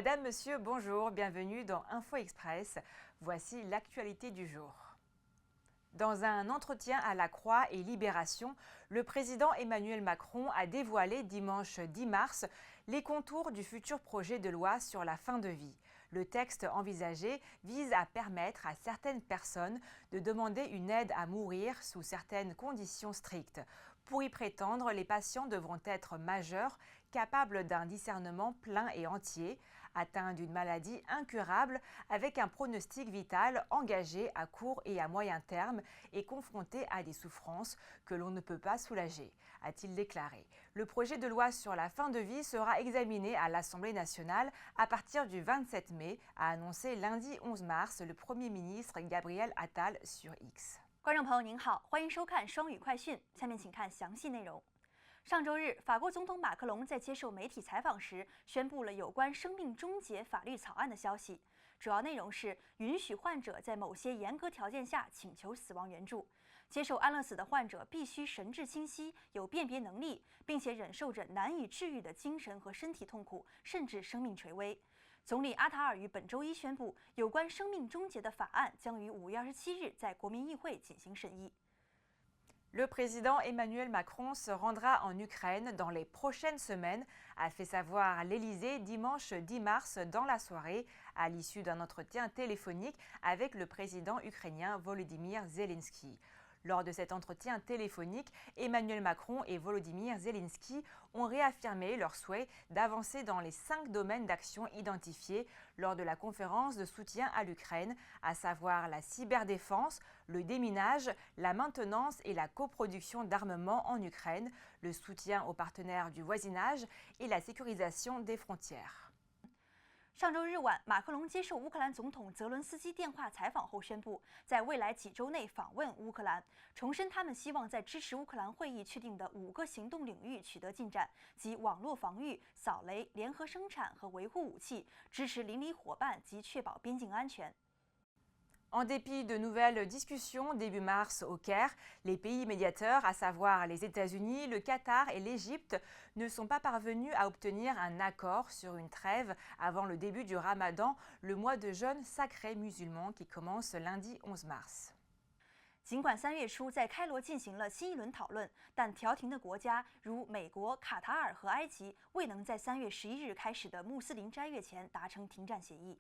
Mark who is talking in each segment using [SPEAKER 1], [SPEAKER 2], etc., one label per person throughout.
[SPEAKER 1] Madame, Monsieur, bonjour, bienvenue dans Info Express. Voici l'actualité du jour. Dans un entretien à La Croix et Libération, le président Emmanuel Macron a dévoilé dimanche 10 mars les contours du futur projet de loi sur la fin de vie. Le texte envisagé vise à permettre à certaines personnes de demander une aide à mourir sous certaines conditions strictes. Pour y prétendre, les patients devront être majeurs, capables d'un discernement plein et entier, atteints d'une maladie incurable avec un pronostic vital engagé à court et à moyen terme et confrontés à des souffrances que l'on ne peut pas soulager, a-t-il déclaré. Le projet de loi sur la fin de vie sera examiné à l'Assemblée nationale à partir du 27 mai, a annoncé lundi 11 mars le Premier ministre Gabriel Attal sur X.
[SPEAKER 2] 观众朋友您好，欢迎收看双语快讯。下面请看详细内容。上周日，法国总统马克龙在接受媒体采访时，宣布了有关生命终结法律草案的消息。主要内容是允许患者在某些严格条件下请求死亡援助。接受安乐死的患者必须神志清晰、有辨别能力，并且忍受着难以治愈的精神和身体痛苦，甚至生命垂危。总理阿塔尔于本周一宣布，有关生命终结的法案将于5月27日在国民议会进行审议。
[SPEAKER 1] Le président Emmanuel Macron se rendra en Ukraine dans les prochaines semaines, a fait savoir l'Élysée dimanche 10 mars dans la soirée, à l'issue d'un entretien téléphonique avec le président ukrainien Volodymyr Zelensky. Lors de cet entretien téléphonique, Emmanuel Macron et Volodymyr Zelensky ont réaffirmé leur souhait d'avancer dans les 5 domaines d'action identifiés lors de la conférence de soutien à l'Ukraine, à savoir la cyberdéfense, le déminage, la maintenance et la coproduction d'armements en Ukraine, le soutien aux partenaires du voisinage et la sécurisation des frontières.
[SPEAKER 2] 上周日晚，马克龙接受乌克兰总统泽伦斯基电话采访后宣布，在未来几周内访问乌克兰，重申他们希望在支持乌克兰会议确定的5个行动领域取得进展，即网络防御、扫雷、联合生产和维护武器，支持邻里伙伴及确保边境安全。
[SPEAKER 1] En dépit de nouvelles discussions début mars au Caire, les pays médiateurs, à savoir les États-Unis, le Qatar et l'Égypte, ne sont pas parvenus à obtenir un accord sur une trêve avant le début du Ramadan, le mois de jeûne sacré musulman qui commence lundi 11 mars.
[SPEAKER 2] 尽管3月初在开罗进行了新一轮讨论，但调停的国家如美国、卡塔尔和埃及未能在3月11日开始的穆斯林斋月前达成停战协议。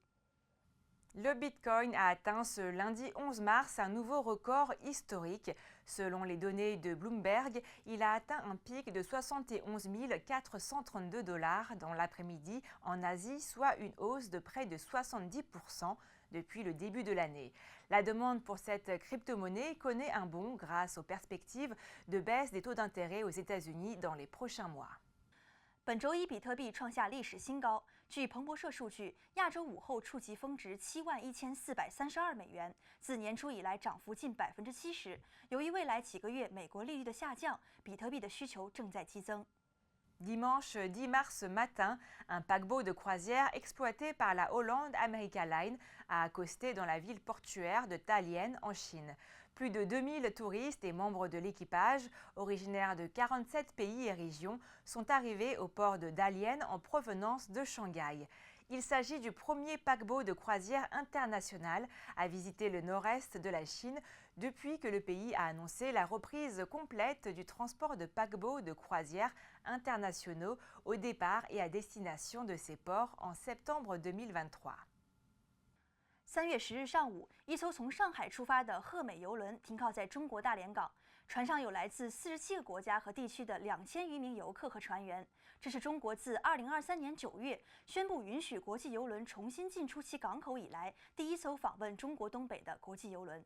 [SPEAKER 1] Le Bitcoin a atteint ce lundi 11 mars un nouveau record historique. Selon les données de Bloomberg, il a atteint un pic de 71 432 $ dans l'après-midi en Asie, soit une hausse de près de 70% depuis le début de l'année. La demande pour cette crypto-monnaie connaît un bond grâce aux perspectives de baisse des taux d'intérêt aux États-Unis dans les prochains mois.
[SPEAKER 2] 本周一，比特币创下历史新高。据彭博社数据，亚洲午后触及峰值71432美元，自年初以来涨幅近70%。由于未来几个月美国利率的下降，比特币的需求正在激增。
[SPEAKER 1] Dimanche 10 mars matin, un paquebot de croisière exploité par la Holland America Line a accosté dans la ville portuaire de Dalian en Chine. Plus de 2000 touristes et membres de l'équipage, originaires de 47 pays et régions, sont arrivés au port de Dalian en provenance de Shanghai. Il s'agit du premier paquebot de croisière international à visiter le nord-est de la Chine depuis que le pays a annoncé la reprise complète du transport de paquebots de croisière internationaux au départ et à destination de ces ports en septembre 2023.
[SPEAKER 2] 3月10日上午，一艘从上海出发的鹤美邮轮停靠在中国大连港，船上有来自47个国家和地区的2000余名游客和船员。这是中国自2023年9月宣布允许国际邮轮重新进出其港口以来，第一艘访问中国东北的国际邮轮。